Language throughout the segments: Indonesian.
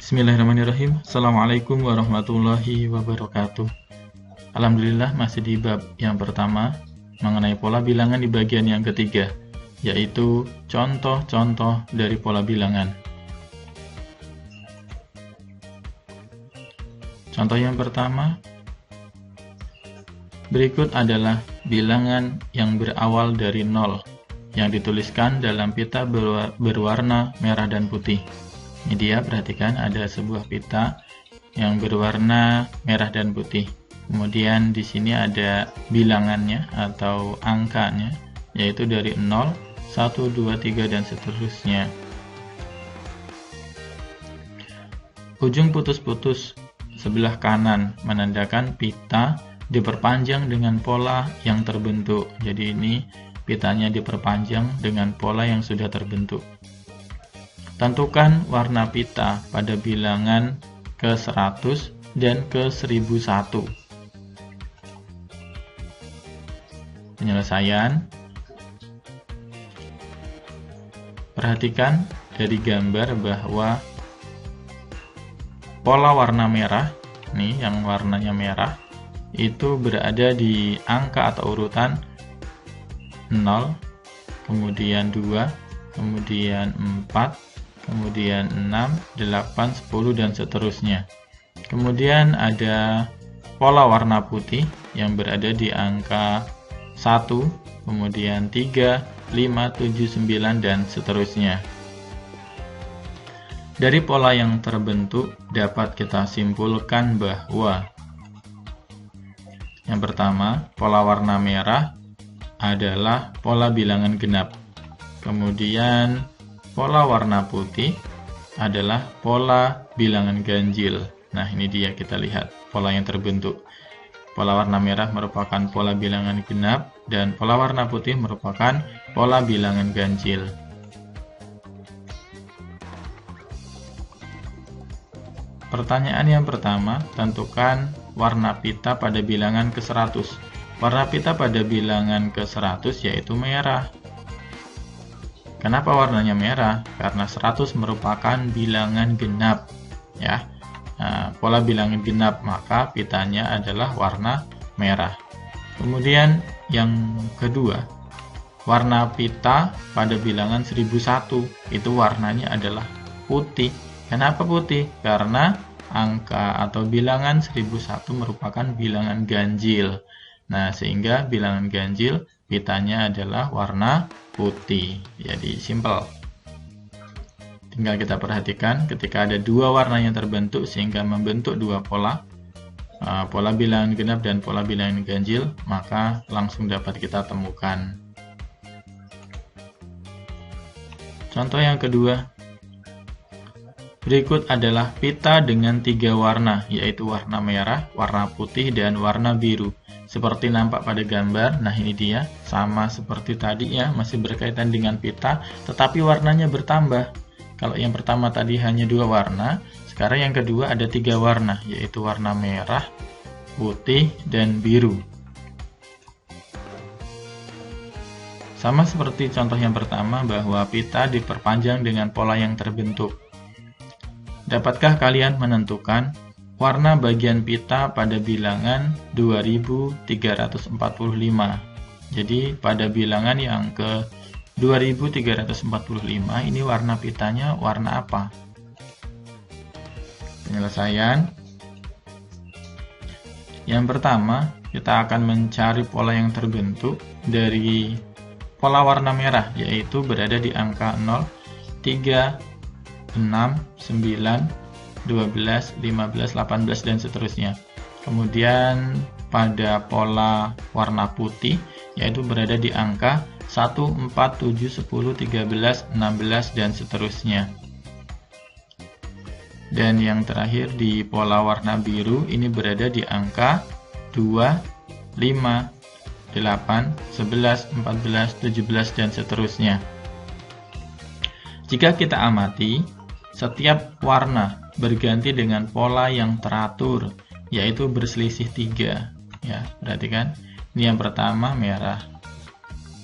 Bismillahirrahmanirrahim. Assalamualaikum warahmatullahi wabarakatuh. Alhamdulillah masih di bab yang pertama mengenai pola bilangan di bagian yang ketiga, yaitu contoh-contoh dari pola bilangan. Contoh yang pertama, berikut adalah bilangan yang berawal dari 0 yang dituliskan dalam pita berwarna merah dan putih. Ini dia, perhatikan ada sebuah pita yang berwarna merah dan putih. Kemudian di sini ada bilangannya atau angkanya, yaitu dari 0, 1, 2, 3 dan seterusnya. Ujung putus-putus sebelah kanan menandakan pita diperpanjang dengan pola yang terbentuk. Jadi ini pitanya diperpanjang dengan pola yang sudah terbentuk. Tentukan warna pita pada bilangan ke-100 dan ke-1001. Penyelesaian. Perhatikan dari gambar bahwa pola warna merah, nih yang warnanya merah, itu berada di angka atau urutan 0, kemudian 2, kemudian 4, kemudian 6, 8, 10 dan seterusnya. Kemudian ada pola warna putih yang berada di angka 1, kemudian 3, 5, 7, 9 dan seterusnya. Dari pola yang terbentuk dapat kita simpulkan bahwa yang pertama, pola warna merah adalah pola bilangan genap. Kemudian pola warna putih adalah pola bilangan ganjil. Nah, ini dia, kita lihat pola yang terbentuk. Pola warna merah merupakan pola bilangan genap dan pola warna putih merupakan pola bilangan ganjil. Pertanyaan yang pertama, tentukan warna pita pada bilangan ke-100. Warna pita pada bilangan ke-100 yaitu merah. Kenapa warnanya merah? Karena 100 merupakan bilangan genap, ya. Nah, pola bilangan genap, maka pitanya adalah warna merah. Kemudian yang kedua, warna pita pada bilangan 1001 itu warnanya adalah putih. Kenapa putih? Karena angka atau bilangan 1001 merupakan bilangan ganjil. Nah, sehingga bilangan ganjil pitanya adalah warna putih. Jadi simple. Tinggal kita perhatikan ketika ada dua warna yang terbentuk sehingga membentuk dua pola, pola bilangan genap dan pola bilangan ganjil, maka langsung dapat kita temukan. Contoh yang kedua, berikut adalah pita dengan 3 warna, yaitu warna merah, warna putih, dan warna biru. Seperti nampak pada gambar, nah ini dia, sama seperti tadi ya, masih berkaitan dengan pita, tetapi warnanya bertambah. Kalau yang pertama tadi hanya 2 warna, sekarang yang kedua ada 3 warna, yaitu warna merah, putih, dan biru. Sama seperti contoh yang pertama bahwa pita diperpanjang dengan pola yang terbentuk. Dapatkah kalian menentukan warna bagian pita pada bilangan 2345? Jadi pada bilangan yang ke 2345 ini warna pitanya warna apa? Penyelesaian. Yang pertama, kita akan mencari pola yang terbentuk dari pola warna merah, yaitu berada di angka 0, 3, 6, 9, 12, 15, 18, dan seterusnya. Kemudian pada pola warna putih, yaitu berada di angka 1, 4, 7, 10, 13, 16, dan seterusnya. Dan yang terakhir di pola warna biru, ini berada di angka 2, 5, 8, 11, 14, 17, dan seterusnya. Jika kita amati, setiap warna berganti dengan pola yang teratur, yaitu berselisih 3. Ya, perhatikan. Ini yang pertama merah,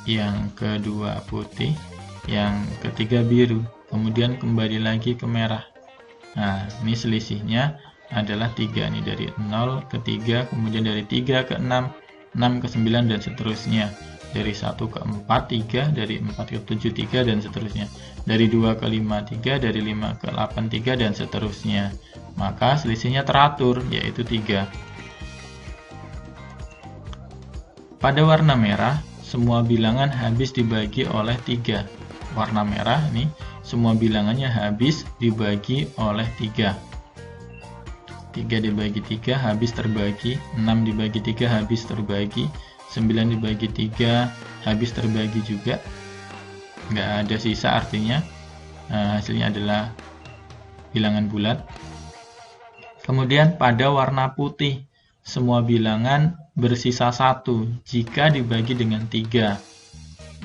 yang kedua putih, yang ketiga biru, kemudian kembali lagi ke merah. Nah, ini selisihnya adalah 3 nih, dari 0 ke 3, kemudian dari 3 ke 6, 6 ke 9 dan seterusnya. Dari 1 ke 4 3, dari 4 ke 7 3 dan seterusnya. Dari 2 ke 5 3, dari 5 ke 8 3 dan seterusnya. Maka selisihnya teratur, yaitu 3. Pada warna merah, semua bilangan habis dibagi oleh 3. Warna merah nih, semua bilangannya habis dibagi oleh 3. 3 dibagi 3 habis terbagi, 6 dibagi 3 habis terbagi, 9 dibagi 3 habis terbagi juga. Nggak ada sisa, artinya hasilnya adalah bilangan bulat. Kemudian pada warna putih, semua bilangan bersisa 1 jika dibagi dengan 3.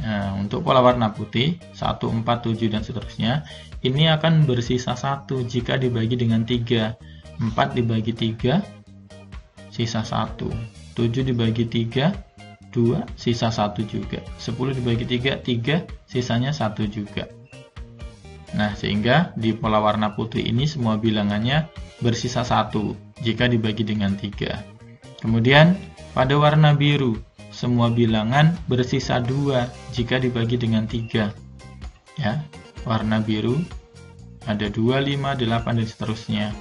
Nah, untuk pola warna putih 1, 4, 7 dan seterusnya, ini akan bersisa 1 jika dibagi dengan 3. 4 dibagi 3 sisa 1, 7 dibagi 3 2, sisa 1 juga, 10 dibagi 3 3, sisanya 1 juga. Nah, sehingga di pola warna putih ini semua bilangannya bersisa 1 jika dibagi dengan 3. Kemudian pada warna biru, semua bilangan bersisa 2 jika dibagi dengan 3. Ya, warna biru ada 2, 5, 8 dan seterusnya.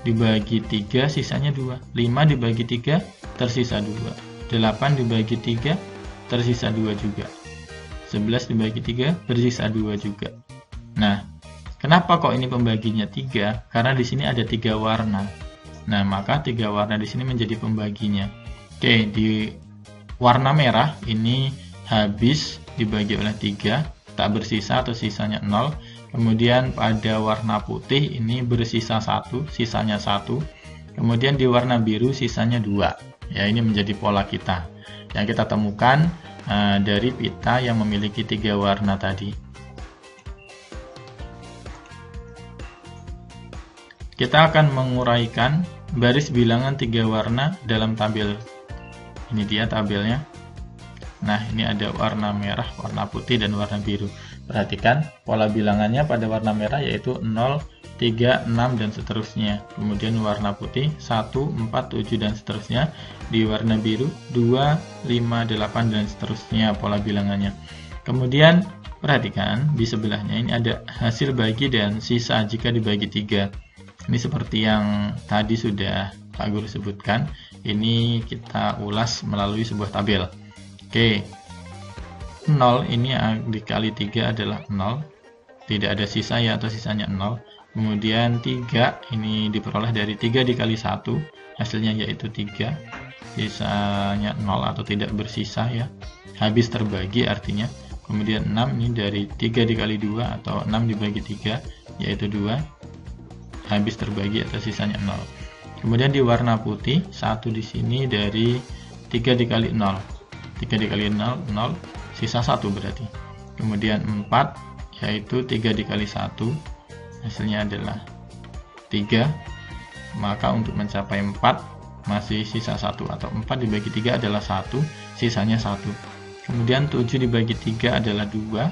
Dibagi 3 sisanya 2. 5 dibagi 3 tersisa 2. 8 dibagi 3 tersisa 2 juga. 11 dibagi 3 bersisa 2 juga. Nah, kenapa kok ini pembaginya 3? Karena di sini ada 3 warna. Nah, maka 3 warna di sini menjadi pembaginya. Oke, di warna merah ini habis dibagi oleh 3, tak bersisa atau sisanya 0. Kemudian pada warna putih ini bersisa 1, sisanya 1. Kemudian di warna biru sisanya 2. Ya, ini menjadi pola kita yang kita temukan dari pita yang memiliki 3 warna tadi. Kita akan menguraikan baris bilangan 3 warna dalam tabel. Ini dia tabelnya. Nah, ini ada warna merah, warna putih, dan warna biru. Perhatikan pola bilangannya pada warna merah yaitu 0, 3, 6 dan seterusnya. Kemudian warna putih 1, 4, 7 dan seterusnya. Di warna biru 2, 5, 8 dan seterusnya pola bilangannya. Kemudian perhatikan di sebelahnya ini ada hasil bagi dan sisa jika dibagi 3. Ini seperti yang tadi sudah Pak Guru sebutkan. Ini kita ulas melalui sebuah tabel. Oke, 0 ini dikali 3 adalah 0. Tidak ada sisa ya, atau sisanya 0. Kemudian 3 ini diperoleh dari 3 dikali 1. Hasilnya yaitu 3. Sisanya 0 atau tidak bersisa ya. Habis terbagi artinya. Kemudian 6 ini dari 3 dikali 2 atau 6 dibagi 3 yaitu 2. Habis terbagi atau sisanya 0. Kemudian di warna putih 1 di sini dari 3 dikali 0. 3 dikali 0, 0, sisa 1 berarti. Kemudian 4 yaitu 3 dikali 1, hasilnya adalah 3. Maka untuk mencapai 4 masih sisa 1, atau 4 dibagi 3 adalah 1, sisanya 1. Kemudian 7 dibagi 3 adalah 2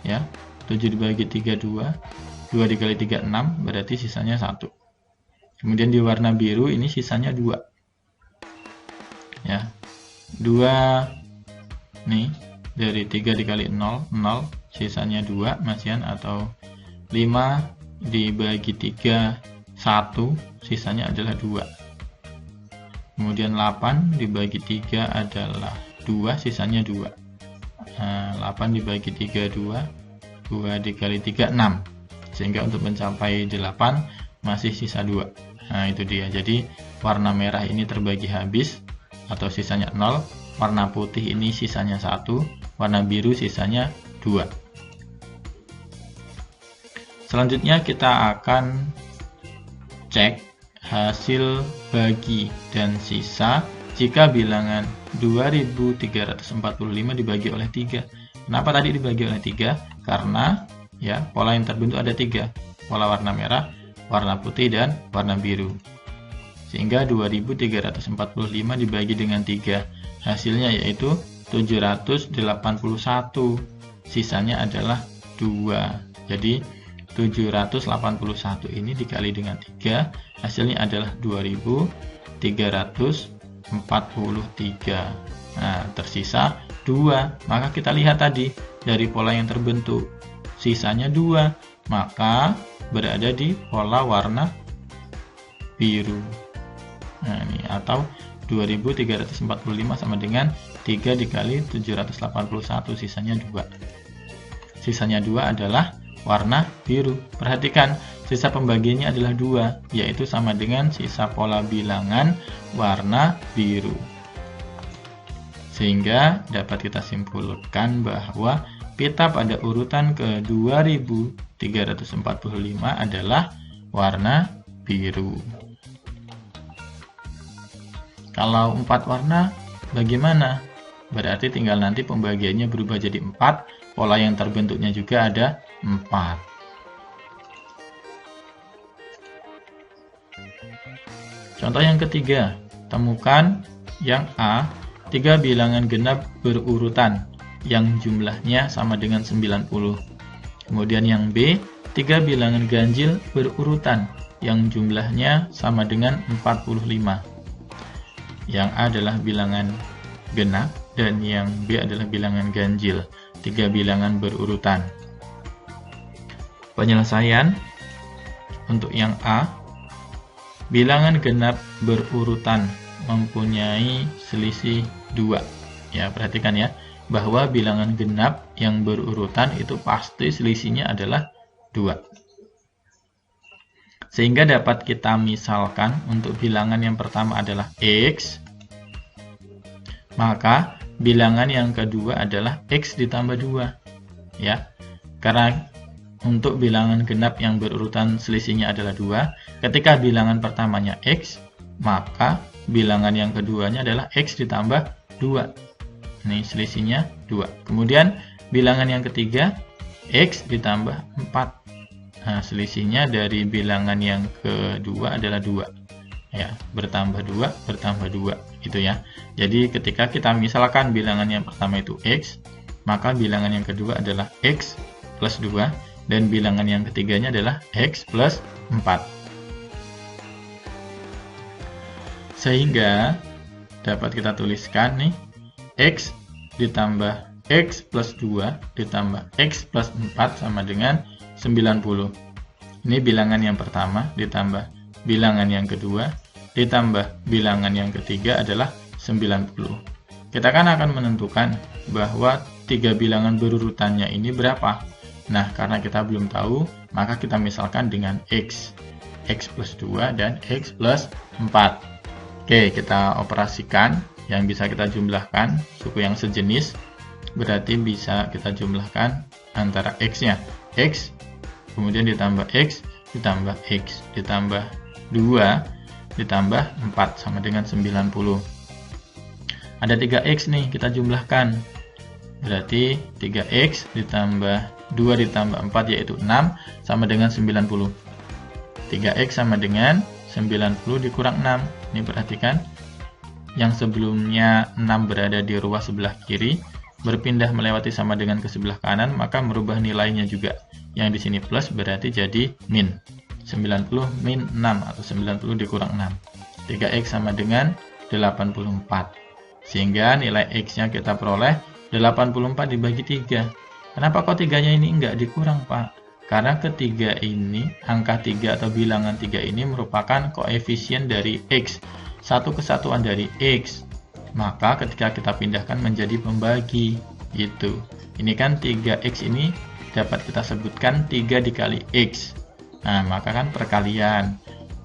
ya. 7 dibagi 3 2. 2 dikali 3 6, berarti sisanya 1. Kemudian di warna biru ini sisanya 2. Ya. 2 nih dari 3 dikali 0 0, sisanya 2 masihan, atau 5 dibagi 3 1, sisanya adalah 2. Kemudian 8 dibagi 3 adalah 2, sisanya 2. 8 dibagi 3 2, 2 dikali 3 6. Sehingga untuk mencapai 8 masih sisa 2. Nah, itu dia. Jadi warna merah ini terbagi habis atau sisanya 0. Warna putih ini sisanya 1. Warna biru sisanya 2. Selanjutnya kita akan cek hasil bagi dan sisa jika bilangan 2345 dibagi oleh 3. Kenapa tadi dibagi oleh 3? Karena ya, pola yang terbentuk ada 3. Pola warna merah, warna putih, dan warna biru. Sehingga 2345 dibagi dengan 3. Hasilnya yaitu 781. Sisanya adalah 2. Jadi 781 ini dikali dengan 3, hasilnya adalah 2343. Nah, tersisa 2. Maka kita lihat tadi dari pola yang terbentuk, sisanya 2, maka berada di pola warna biru. Nah, ini atau 2345 sama dengan 3 dikali 781, sisanya 2. Sisanya 2 adalah warna biru. Perhatikan, sisa pembagiannya adalah 2, yaitu sama dengan sisa pola bilangan warna biru. Sehingga dapat kita simpulkan bahwa pita pada urutan ke 2345 adalah warna biru. Kalau 4 warna, bagaimana? Berarti tinggal nanti pembagiannya berubah jadi 4, pola yang terbentuknya juga ada 4. Contoh yang ketiga, temukan yang A, 3 bilangan genap berurutan yang jumlahnya sama dengan 90. Kemudian yang B, 3 bilangan ganjil berurutan yang jumlahnya sama dengan 45. Yang A adalah bilangan genap dan yang B adalah bilangan ganjil, 3 bilangan berurutan. Penyelesaian untuk yang A, bilangan genap berurutan mempunyai selisih 2. Ya, perhatikan ya, bahwa bilangan genap yang berurutan itu pasti selisihnya adalah 2. Sehingga dapat kita misalkan untuk bilangan yang pertama adalah X, maka bilangan yang kedua adalah X ditambah 2. Ya, karena untuk bilangan genap yang berurutan selisihnya adalah 2, ketika bilangan pertamanya X, maka bilangan yang keduanya adalah X ditambah 2. Ini selisihnya 2. Kemudian bilangan yang ketiga X ditambah 4. Nah, selisihnya dari bilangan yang kedua adalah 2. Ya, bertambah 2, bertambah 2. Gitu ya. Jadi ketika kita misalkan bilangan yang pertama itu X, maka bilangan yang kedua adalah X plus 2, dan bilangan yang ketiganya adalah X plus 4. Sehingga dapat kita tuliskan nih, X ditambah X plus 2 ditambah X plus 4 sama dengan 90. Ini bilangan yang pertama ditambah bilangan yang kedua ditambah bilangan yang ketiga adalah 90. Kita kan akan menentukan bahwa 3 bilangan berurutannya ini berapa. Nah, karena kita belum tahu, maka kita misalkan dengan X. X plus 2 dan X plus 4. Oke, kita operasikan. Yang bisa kita jumlahkan suku yang sejenis, berarti bisa kita jumlahkan antara X-nya. X, kemudian ditambah X, ditambah X, ditambah 2, ditambah 4, sama dengan 90. Ada 3X nih, kita jumlahkan. Berarti 3X ditambah 2 ditambah 4, yaitu 6, sama dengan 90. 3X sama dengan 90 dikurang 6. Ini perhatikan, yang sebelumnya 6 berada di ruas sebelah kiri, berpindah melewati sama dengan ke sebelah kanan, maka merubah nilainya juga. Yang di sini plus berarti jadi min. 90 min 6 atau 90 dikurang 6. 3X sama dengan 84. Sehingga nilai X-nya kita peroleh 84 dibagi 3. Kenapa kok 3-nya ini enggak dikurang, Pak? Karena ketiga ini, angka 3 atau bilangan 3 ini merupakan koefisien dari X. Satu kesatuan dari X, maka ketika kita pindahkan menjadi pembagi gitu. Ini kan 3X ini dapat kita sebutkan 3 dikali X. Nah, maka kan perkalian.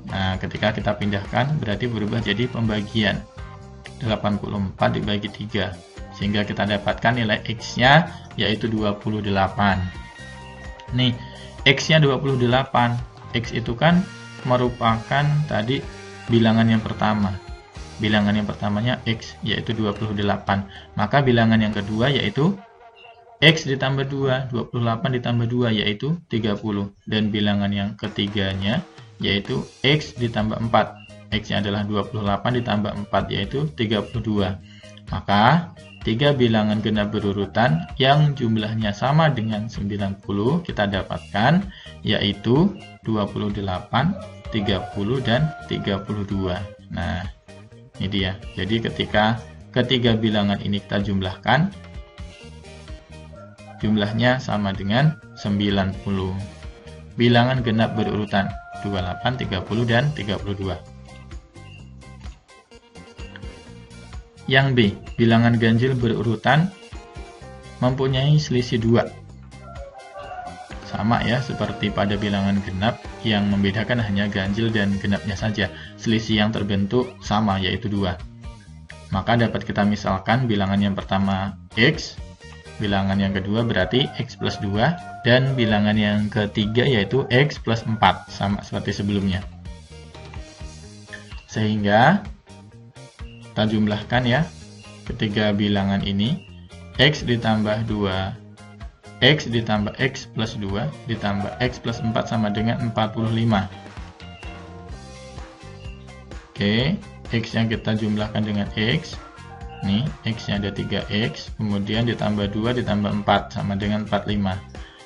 Nah, ketika kita pindahkan berarti berubah jadi pembagian. 84 dibagi 3, sehingga kita dapatkan nilai X-nya yaitu 28. Nih, X-nya 28. X itu kan merupakan tadi bilangan yang pertama. Bilangan yang pertamanya X, yaitu 28. Maka bilangan yang kedua yaitu X ditambah 2, 28 ditambah 2 yaitu 30. Dan bilangan yang ketiganya yaitu X ditambah 4. X-nya adalah 28 ditambah 4 yaitu 32. Maka 3 bilangan genap berurutan yang jumlahnya sama dengan 90 kita dapatkan yaitu 28, 30, dan 32. Nah, ini dia. Jadi ketika ketiga bilangan ini kita jumlahkan, jumlahnya sama dengan 90. Bilangan genap berurutan 28, 30, dan 32. Yang B, bilangan ganjil berurutan mempunyai selisih 2. Sama ya, seperti pada bilangan genap, yang membedakan hanya ganjil dan genapnya saja. Selisih yang terbentuk sama, yaitu 2. Maka dapat kita misalkan bilangan yang pertama X, bilangan yang kedua berarti X plus 2, dan bilangan yang ketiga yaitu X plus 4, sama seperti sebelumnya. Sehingga kita jumlahkan ya, ketiga bilangan ini, X ditambah 2, X ditambah X plus 2, ditambah X plus 4 sama dengan 45. Oke, X yang kita jumlahkan dengan X, nih, X-nya ada 3X, kemudian ditambah 2 ditambah 4 sama dengan 45.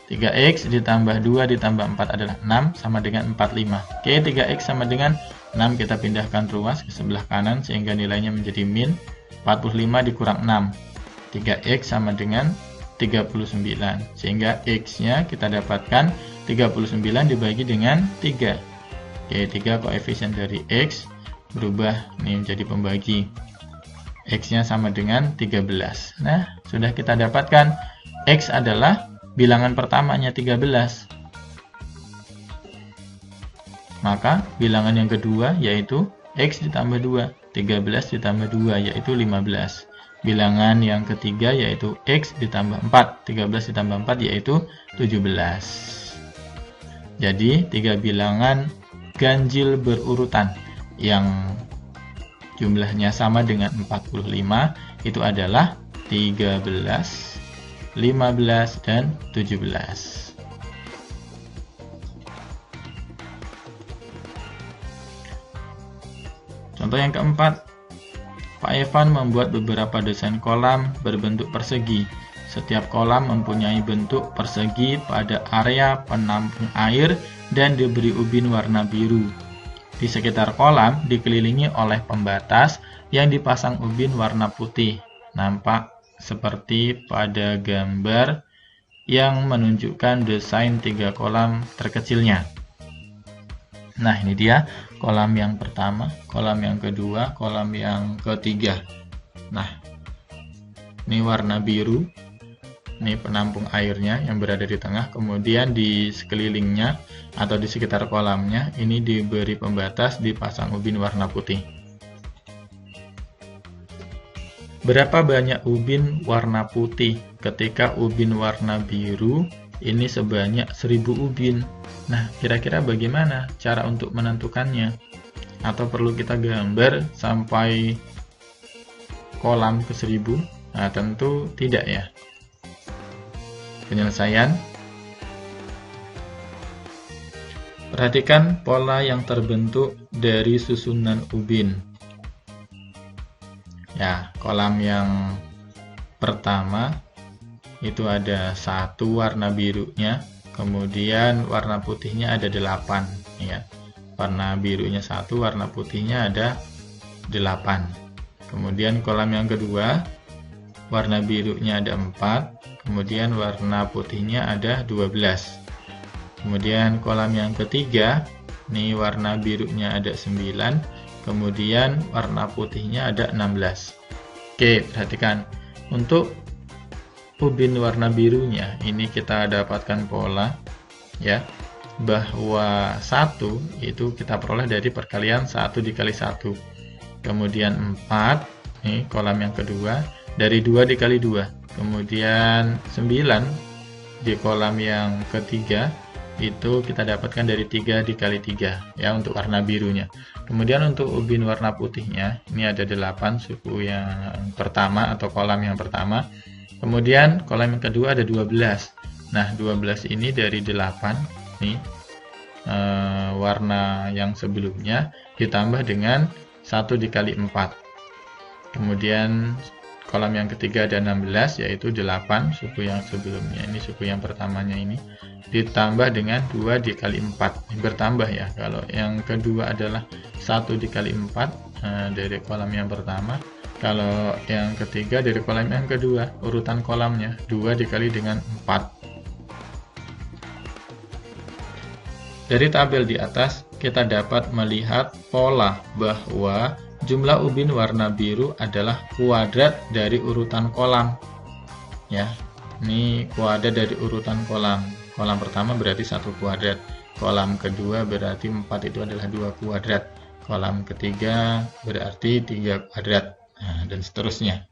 3X ditambah 2 ditambah 4 adalah 6 sama dengan 45. Oke, 3X sama dengan 6 kita pindahkan ruas ke sebelah kanan sehingga nilainya menjadi min 45 dikurang 6. 3X sama dengan 39. Sehingga X-nya kita dapatkan 39 dibagi dengan 3. Oke, 3 koefisien dari X berubah nih menjadi pembagi. X-nya sama dengan 13. Nah, sudah kita dapatkan X adalah bilangan pertamanya 13. Maka bilangan yang kedua yaitu X ditambah 2. 13 ditambah 2 yaitu 15. Bilangan yang ketiga yaitu X ditambah 4. 13 ditambah 4 yaitu 17. Jadi, 3 bilangan ganjil berurutan yang jumlahnya sama dengan 45 itu adalah 13, 15, dan 17. Contoh yang keempat, Pak Evan membuat beberapa desain kolam berbentuk persegi. Setiap kolam mempunyai bentuk persegi pada area penampung air dan diberi ubin warna biru. Di sekitar kolam dikelilingi oleh pembatas yang dipasang ubin warna putih. Nampak seperti pada gambar yang menunjukkan desain 3 kolam terkecilnya. Nah, ini dia kolam yang pertama, kolam yang kedua, kolam yang ketiga. Nah, ini warna biru. Ini penampung airnya yang berada di tengah, kemudian di sekelilingnya atau di sekitar kolamnya ini diberi pembatas, dipasang ubin warna putih. Berapa banyak ubin warna putih? Ketika ubin warna biru ini sebanyak 1000 ubin. Nah, kira-kira bagaimana cara untuk menentukannya? Atau perlu kita gambar sampai kolam ke 1000? Nah, tentu tidak ya. Penyelesaian. Perhatikan pola yang terbentuk dari susunan ubin. Ya, kolam yang pertama itu ada 1 warna birunya, kemudian warna putihnya ada 8 ya. Warna birunya 1, warna putihnya ada 8. Kemudian kolam yang kedua, warna birunya ada 4, kemudian warna putihnya ada 12. Kemudian kolam yang ketiga, nih warna birunya ada 9, kemudian warna putihnya ada 16. Oke, perhatikan. Untuk ubin warna birunya, ini kita dapatkan pola ya, bahwa 1 itu kita peroleh dari perkalian 1 dikali 1. Kemudian 4, nih kolam yang kedua, dari 2 dikali 2. Kemudian 9 di kolam yang ketiga itu kita dapatkan dari 3 dikali 3 ya untuk warna birunya. Kemudian untuk ubin warna putihnya ini ada 8 suku yang pertama atau kolam yang pertama. Kemudian kolam yang kedua ada 12. Nah, 12 ini dari 8 nih warna yang sebelumnya ditambah dengan 1 dikali 4. Kemudian kolam yang ketiga ada 16, yaitu 8 suku yang sebelumnya. Ini suku yang pertamanya ini. Ditambah dengan 2 dikali 4. Ini bertambah ya. Kalau yang kedua adalah 1 dikali 4 dari kolam yang pertama. Kalau yang ketiga dari kolam yang kedua, urutan kolamnya 2 dikali dengan 4. Dari tabel di atas, kita dapat melihat pola bahwa jumlah ubin warna biru adalah kuadrat dari urutan kolam. Ya, ini kuadrat dari urutan kolam. Kolam pertama berarti 1 kuadrat. Kolam kedua berarti 4 itu adalah 2 kuadrat. Kolam ketiga berarti 3 kuadrat. Nah, dan seterusnya.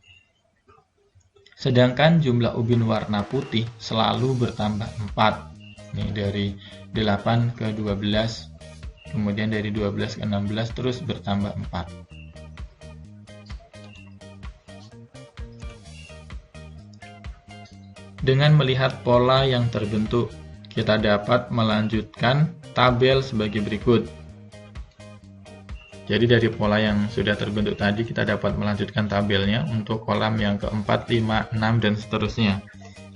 Sedangkan jumlah ubin warna putih selalu bertambah 4. Ini dari 8 ke 12, kemudian dari 12 ke 16 terus bertambah 4. Dengan melihat pola yang terbentuk, kita dapat melanjutkan tabel sebagai berikut. Jadi dari pola yang sudah terbentuk tadi, kita dapat melanjutkan tabelnya untuk kolam yang keempat, 5, 6, dan seterusnya.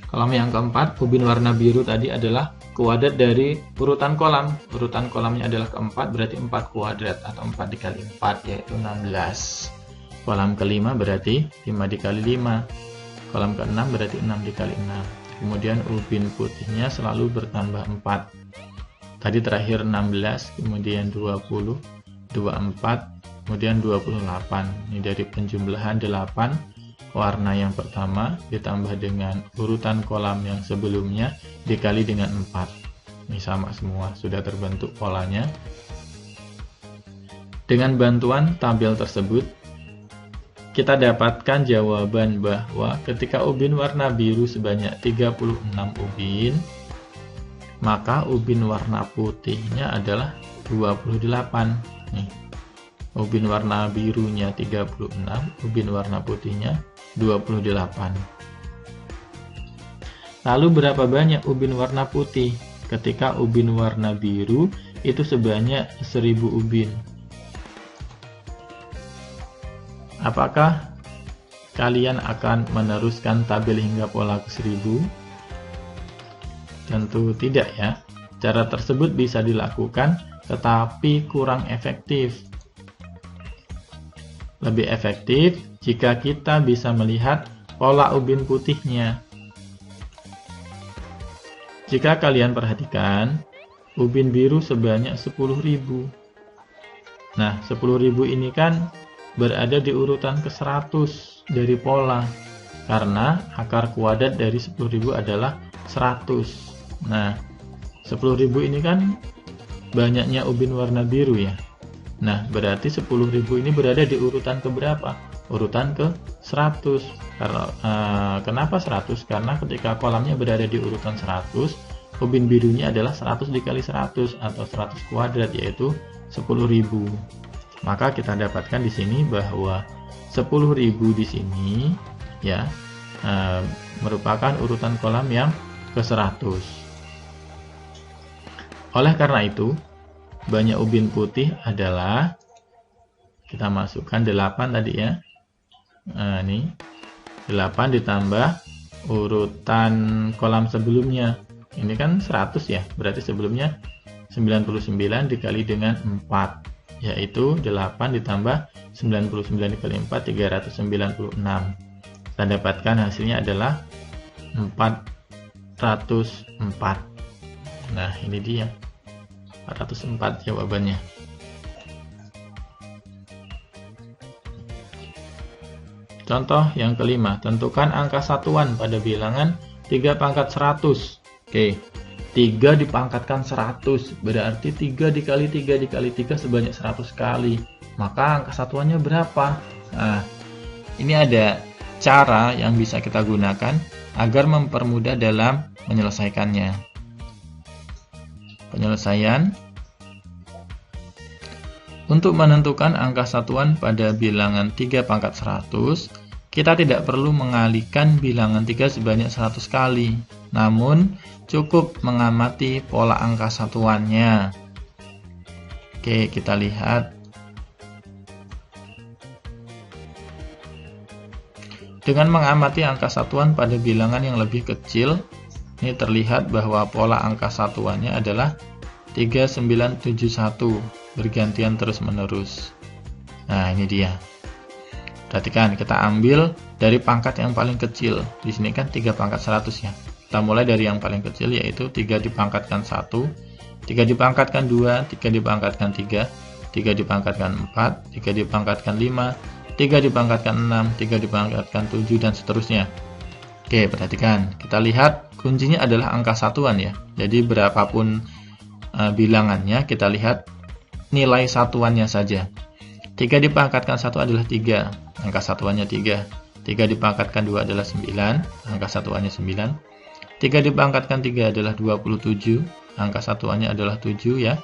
Kolam yang keempat, ubin warna biru tadi adalah kuadrat dari urutan kolam. Urutan kolamnya adalah keempat, berarti 4 kuadrat atau 4 dikali 4, yaitu 16. Kolam kelima berarti 5 dikali 5. Kolam keenam berarti 6 dikali 6. Kemudian ubin putihnya selalu bertambah 4. Tadi terakhir 16, kemudian 20, 24, kemudian 28. Ini dari penjumlahan 8. Warna yang pertama ditambah dengan urutan kolam yang sebelumnya dikali dengan 4. Ini sama semua, sudah terbentuk polanya. Dengan bantuan tabel tersebut, kita dapatkan jawaban bahwa ketika ubin warna biru sebanyak 36 ubin, maka ubin warna putihnya adalah 28. Nih, ubin warna birunya 36, ubin warna putihnya 28. Lalu berapa banyak ubin warna putih? Ketika ubin warna biru itu sebanyak 1000 ubin. Apakah kalian akan meneruskan tabel hingga pola ke 1000? Tentu tidak ya. Cara tersebut bisa dilakukan tetapi kurang efektif. Lebih efektif jika kita bisa melihat pola ubin putihnya. Jika kalian perhatikan, ubin biru sebanyak 10.000. Nah, 10.000 ini kan berada di urutan ke 100 dari pola. Karena akar kuadrat dari 10.000 adalah 100. Nah, 10.000 ini kan banyaknya ubin warna biru ya. Nah, berarti 10.000 ini berada di urutan ke berapa? Urutan ke 100. Kenapa 100? Karena ketika kolamnya berada di urutan 100, ubin birunya adalah 100 dikali 100 atau 100 kuadrat, yaitu 10.000. Maka kita dapatkan di sini bahwa 10.000 di sini ya merupakan urutan kolam yang ke 100. Oleh karena itu, banyak ubin putih adalah, kita masukkan 8 tadi ya. Nah, ini 8 ditambah urutan kolam sebelumnya. Ini kan 100 ya, berarti sebelumnya 99 dikali dengan 4, yaitu 8 ditambah 99 dikali 4, 396. Kita dapatkan hasilnya adalah 404. Nah, ini dia 404 jawabannya. Contoh yang kelima, tentukan angka satuan pada bilangan 3 pangkat 100. Oke, 3 dipangkatkan 100, berarti 3 dikali 3 dikali 3 sebanyak 100 kali. Maka angka satuannya berapa? Nah, ini ada cara yang bisa kita gunakan agar mempermudah dalam menyelesaikannya. Penyelesaian. Untuk menentukan angka satuan pada bilangan 3 pangkat 100, kita tidak perlu mengalihkan bilangan 3 sebanyak 100 kali. Namun, cukup mengamati pola angka satuannya. Oke, kita lihat. Dengan mengamati angka satuan pada bilangan yang lebih kecil, ini terlihat bahwa pola angka satuannya adalah 3971, bergantian terus-menerus. Nah, ini dia. Perhatikan, kita ambil dari pangkat yang paling kecil. Di sini kan 3 pangkat 100 ya. Kita mulai dari yang paling kecil, yaitu 3 dipangkatkan 1, 3 dipangkatkan 2, 3 dipangkatkan 3, 3 dipangkatkan 4, 3 dipangkatkan 5, 3 dipangkatkan 6, 3 dipangkatkan 7, dan seterusnya. Oke, perhatikan. Kita lihat kuncinya adalah angka satuan ya. Jadi berapapun bilangannya, kita lihat nilai satuannya saja. 3 dipangkatkan 1 adalah 3, angka satuannya 3. 3 dipangkatkan 2 adalah 9, angka satuannya 9. 3 dipangkatkan 3 adalah 27, angka satuannya adalah 7 ya.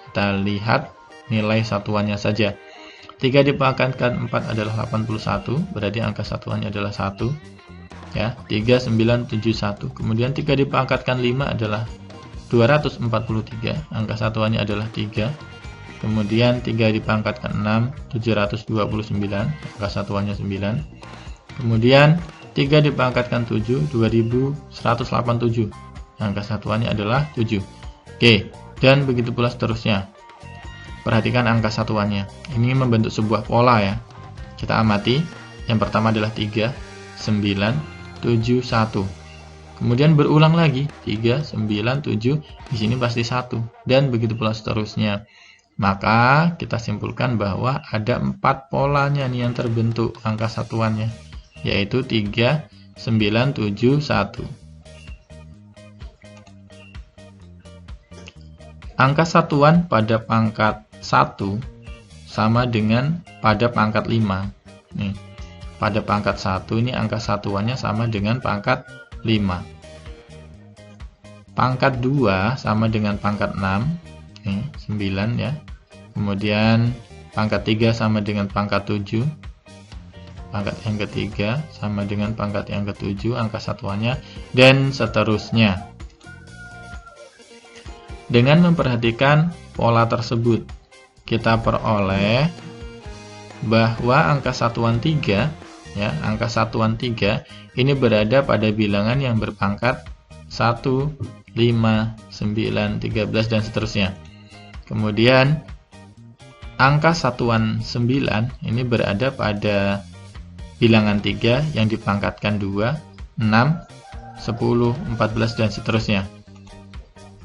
Kita lihat nilai satuannya saja. 3 dipangkatkan 4 adalah 81, berarti angka satuannya adalah 1. Ya, 3971. Kemudian 3 dipangkatkan 5 adalah 243, angka satuannya adalah 3. Kemudian 3 dipangkatkan 6, 729, angka satuannya 9. Kemudian 3 dipangkatkan 7, 2187, angka satuannya adalah 7. Oke, dan begitu pula seterusnya. Perhatikan angka satuannya. Ini membentuk sebuah pola ya. Kita amati. Yang pertama adalah 3, 9, 7, 1. Kemudian berulang lagi 3, 9, 7. Di sini pasti 1. Dan begitu pula seterusnya. Maka kita simpulkan bahwa ada 4 polanya nih yang terbentuk angka satuannya, yaitu 3, 9, 7, 1. Angka satuan pada pangkat 1 sama dengan pada pangkat 5. Nih, pada pangkat 1 ini angka satuannya sama dengan pangkat 5. Pangkat 2 sama dengan pangkat 6. Nih, 9 ya. Kemudian pangkat 3 sama dengan pangkat 7. Pangkat yang ketiga sama dengan pangkat yang ke-7, angka satuannya, dan seterusnya. Dengan memperhatikan pola tersebut, kita peroleh bahwa angka satuan 3, ya, angka satuan 3 ini berada pada bilangan yang berpangkat 1, 5, 9, 13, dan seterusnya. Kemudian angka satuan 9 ini berada pada bilangan 3 yang dipangkatkan 2, 6, 10, 14, dan seterusnya.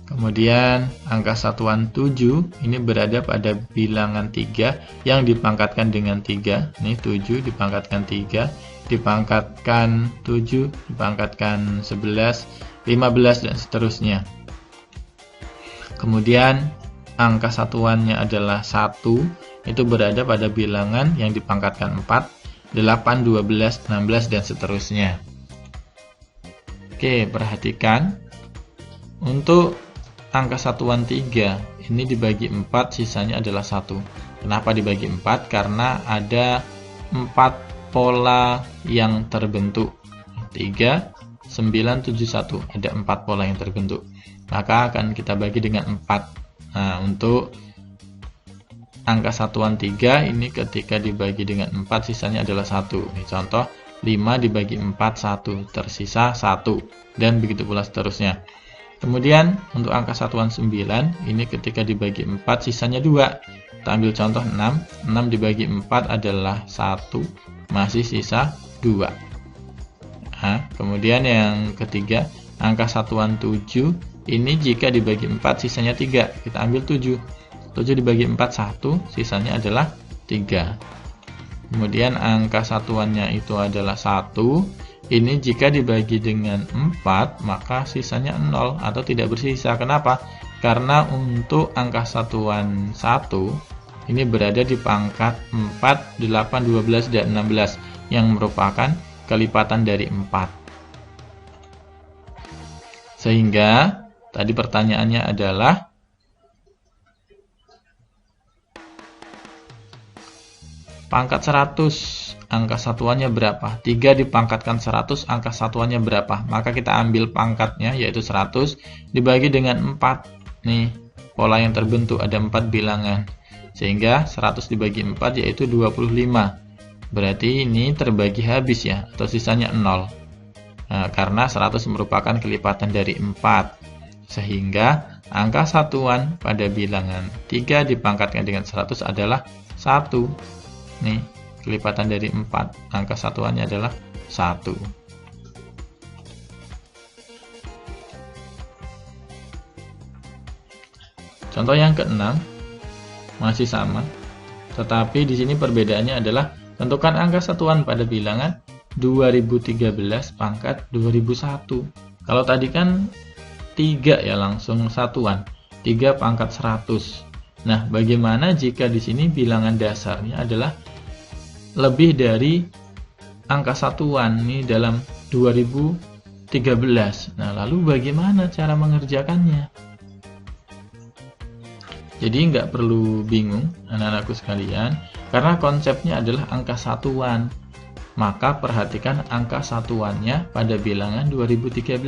Kemudian angka satuan 7 ini berada pada bilangan 3 yang dipangkatkan dengan 3. Ini 7 dipangkatkan 3, dipangkatkan 7, dipangkatkan 11, 15, dan seterusnya. Kemudian angka satuannya adalah 1, itu berada pada bilangan yang dipangkatkan 4, 8, 12, 16, dan seterusnya. Oke, perhatikan. Untuk angka satuan 3 ini dibagi 4, sisanya adalah 1. Kenapa dibagi 4? Karena ada 4 pola yang terbentuk. 3, 9, 7, 1. Ada 4 pola yang terbentuk. Maka akan kita bagi dengan 4. Nah, untuk angka satuan 3 ini ketika dibagi dengan 4, sisanya adalah 1. Ini contoh, 5 dibagi 4, 1. Tersisa 1. Dan begitu pula seterusnya. Kemudian untuk angka satuan 9 ini ketika dibagi 4 sisanya 2. Kita ambil contoh 6. 6 dibagi 4 adalah 1. Masih sisa 2. Nah, kemudian yang ketiga, angka satuan 7 ini jika dibagi 4 sisanya 3. Kita ambil 7. 7 dibagi 4 1, sisanya adalah 3. Kemudian angka satuannya itu adalah 1. Ini jika dibagi dengan 4, maka sisanya 0 atau tidak bersisa. Kenapa? Karena untuk angka satuan 1, ini berada di pangkat 4, 8, 12, dan 16, yang merupakan kelipatan dari 4. Sehingga, tadi pertanyaannya adalah, pangkat 100, angka satuannya berapa? 3 dipangkatkan 100, angka satuannya berapa? Maka kita ambil pangkatnya, yaitu 100, dibagi dengan 4. Nih, pola yang terbentuk ada 4 bilangan. Sehingga 100 dibagi 4 yaitu 25. Berarti ini terbagi habis ya, atau sisanya 0. Nah, karena 100 merupakan kelipatan dari 4. Sehingga angka satuan pada bilangan 3 dipangkatkan dengan 100 adalah 1. Nih, kelipatan dari 4. Angka satuannya adalah 1. Contoh yang keenam masih sama, tetapi di sini perbedaannya adalah tentukan angka satuan pada bilangan 2013 pangkat 2001. Kalau tadi kan 3 ya langsung satuan, 3 pangkat 100. Nah, bagaimana jika di sini bilangan dasarnya adalah lebih dari angka satuan nih dalam 2013. Nah, lalu bagaimana cara mengerjakannya? Jadi nggak perlu bingung anak-anakku sekalian, karena konsepnya adalah angka satuan. Maka perhatikan angka satuannya pada bilangan 2013.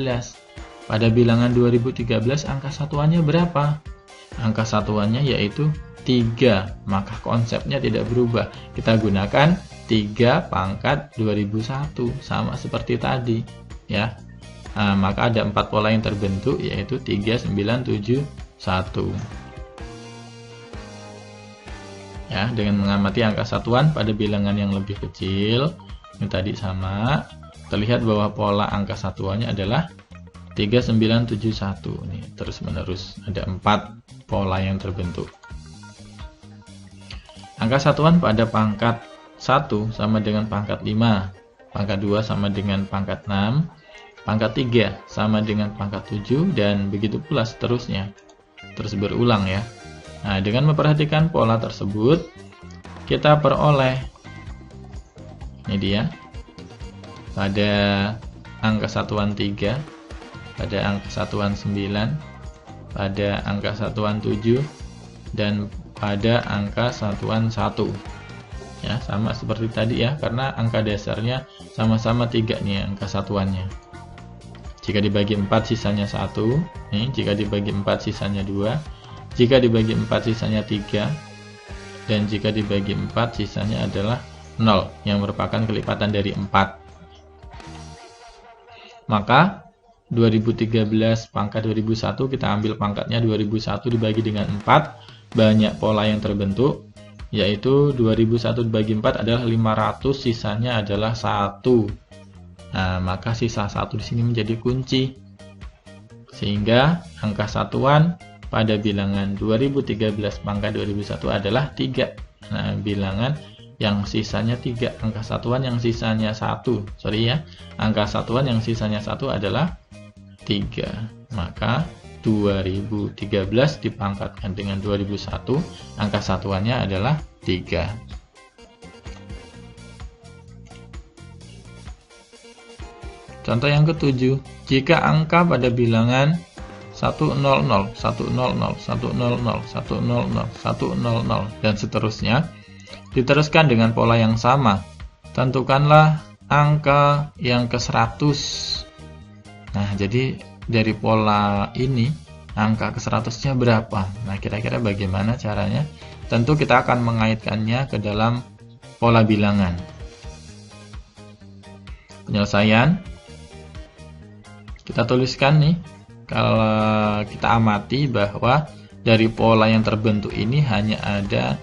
Pada bilangan 2013 angka satuannya berapa? Angka satuannya yaitu 3. Maka konsepnya tidak berubah. Kita gunakan 3 pangkat 2001 sama seperti tadi ya. Nah, maka ada 4 pola yang terbentuk yaitu 3, 9, 7, 1. Ya, dengan mengamati angka satuan pada bilangan yang lebih kecil, ini tadi sama, terlihat bahwa pola angka satuannya adalah 3971. Ini terus menerus ada 4 pola yang terbentuk. Angka satuan pada pangkat 1 sama dengan pangkat 5, pangkat 2 sama dengan pangkat 6, pangkat 3 sama dengan pangkat 7, dan begitu pula seterusnya. Terus berulang ya. Nah, dengan memperhatikan pola tersebut, kita peroleh, ini dia, pada angka satuan 3, pada angka satuan 9, pada angka satuan 7, dan pada angka satuan 1. Ya, sama seperti tadi ya, karena angka dasarnya sama-sama 3 nih angka satuannya. Jika dibagi 4 sisanya 1, nih, jika dibagi 4 sisanya 2, jika dibagi 4 sisanya 3, dan jika dibagi 4 sisanya adalah 0, yang merupakan kelipatan dari 4. Maka 2013 pangkat 2001 kita ambil pangkatnya 2001 dibagi dengan 4, banyak pola yang terbentuk, yaitu 2001 dibagi 4 adalah 500, sisanya adalah 1. Nah, maka sisa 1 di sini menjadi kunci. Sehingga angka satuan pada bilangan 2013 pangkat 2001 adalah 3. Nah, bilangan yang sisanya 3, angka satuan yang sisanya 1. Sorry ya, angka satuan yang sisanya 1 adalah 3. Maka 2013 dipangkatkan dengan 2001, angka satuannya adalah 3. Contoh yang ketujuh, jika angka pada bilangan 100, 100, 100, 100, 100, dan seterusnya diteruskan dengan pola yang sama, tentukanlah angka yang ke-100. Nah, jadi dari pola ini angka ke-100-nya berapa? Nah, kira-kira bagaimana caranya? Tentu kita akan mengaitkannya ke dalam pola bilangan. Penyelesaian kita tuliskan nih. Kalau kita amati bahwa dari pola yang terbentuk ini hanya ada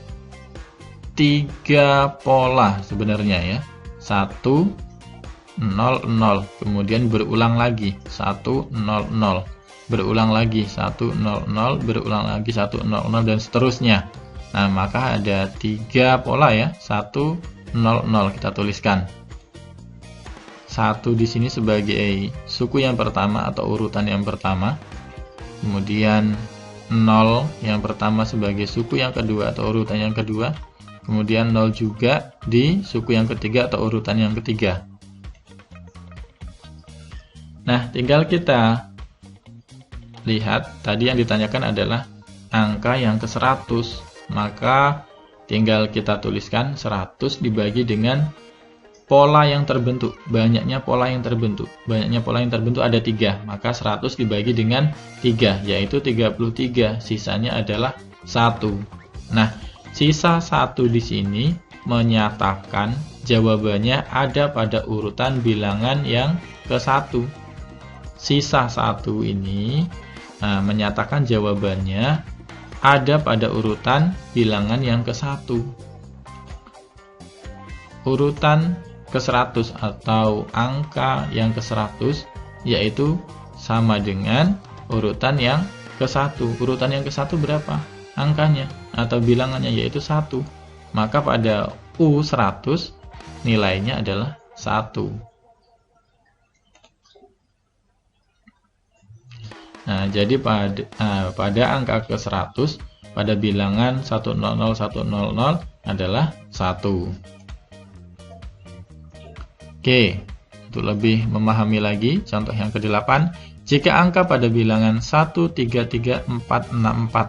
3 pola sebenarnya ya. 1, 0, 0, kemudian berulang lagi 1, 0, 0, berulang lagi 1, 0, 0, berulang lagi 1, 0, 0, dan seterusnya. Nah, maka ada 3 pola ya. 1, 0, 0 kita tuliskan. 1 di sini sebagai suku yang pertama atau urutan yang pertama. Kemudian 0 yang pertama sebagai suku yang kedua atau urutan yang kedua. Kemudian 0 juga di suku yang ketiga atau urutan yang ketiga. Nah, tinggal kita lihat, tadi yang ditanyakan adalah angka yang ke-100. Maka tinggal kita tuliskan 100 dibagi dengan pola yang terbentuk. Banyaknya pola yang terbentuk. Banyaknya pola yang terbentuk ada 3. Maka 100 dibagi dengan 3, yaitu 33. Sisanya adalah 1. Nah, sisa 1 di sini menyatakan jawabannya ada pada urutan bilangan yang ke-1. Sisa 1 ini menyatakan jawabannya ada pada urutan bilangan yang ke-1. Urutan ke-100 atau angka yang ke-100 yaitu sama dengan urutan yang ke-1. Urutan yang ke-1 berapa? Angkanya atau bilangannya yaitu 1. Maka pada U100 nilainya adalah 1. Nah, jadi pada angka ke-100 pada bilangan 100 adalah 1. Oke, untuk lebih memahami lagi contoh yang ke-8, jika angka pada bilangan 133464,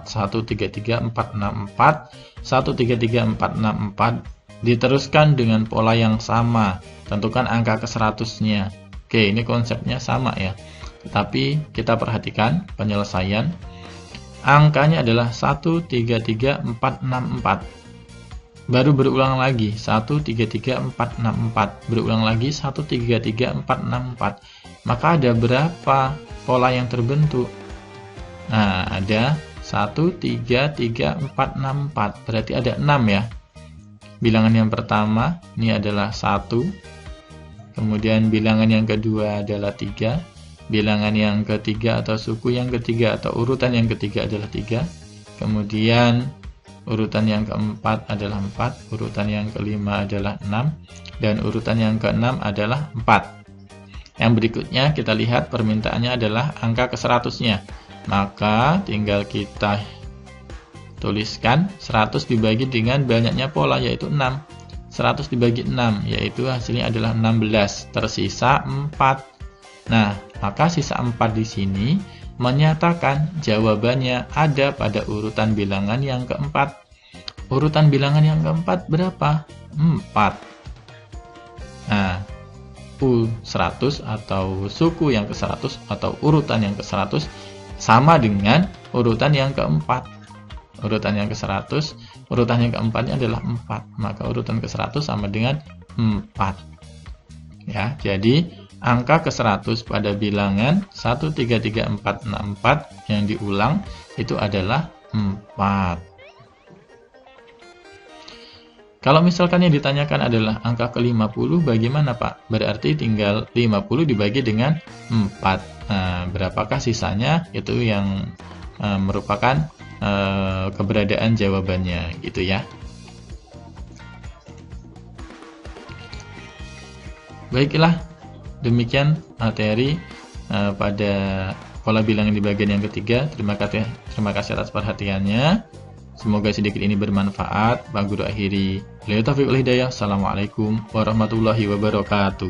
133464, 133464 diteruskan dengan pola yang sama, tentukan angka ke-100-nya. Oke, ini konsepnya sama ya. Tetapi kita perhatikan penyelesaian. Angkanya adalah 133464. Baru berulang lagi 133464. Berulang lagi 133464. Maka ada berapa pola yang terbentuk? Nah, ada 133464. Berarti ada 6 ya. Bilangan yang pertama ini adalah 1. Kemudian bilangan yang kedua adalah 3. Bilangan yang ketiga atau suku yang ketiga atau urutan yang ketiga adalah 3. Kemudian urutan yang keempat adalah 4. Urutan yang kelima adalah 6. Dan urutan yang keenam adalah 4. Yang berikutnya kita lihat permintaannya adalah angka ke-100-nya. Maka tinggal kita tuliskan 100 dibagi dengan banyaknya pola yaitu 6. 100 dibagi 6 yaitu hasilnya adalah 16. Tersisa 4. Nah, maka sisa 4 di sini menyatakan jawabannya ada pada urutan bilangan yang keempat. Urutan bilangan yang keempat berapa? 4. Nah, U100 atau suku yang ke-100 atau urutan yang ke-100 sama dengan urutan yang keempat. Urutan yang ke-100, urutan yang keempatnya adalah 4. Maka urutan ke-100 sama dengan 4. Ya, jadi angka ke-100 pada bilangan 133464 yang diulang itu adalah 4. Kalau misalkan yang ditanyakan adalah angka ke-50, bagaimana Pak? Berarti tinggal 50 dibagi dengan 4. Nah, berapakah sisanya? Itu yang merupakan keberadaan jawabannya, gitu ya. Baiklah. Demikian materi pada pola bilangan di bagian yang ketiga. Terima kasih atas perhatiannya. Semoga sedikit ini bermanfaat. Pak Guru akhiri. Wabillahi taufiq wal hidayah. Assalamualaikum warahmatullahi wabarakatuh.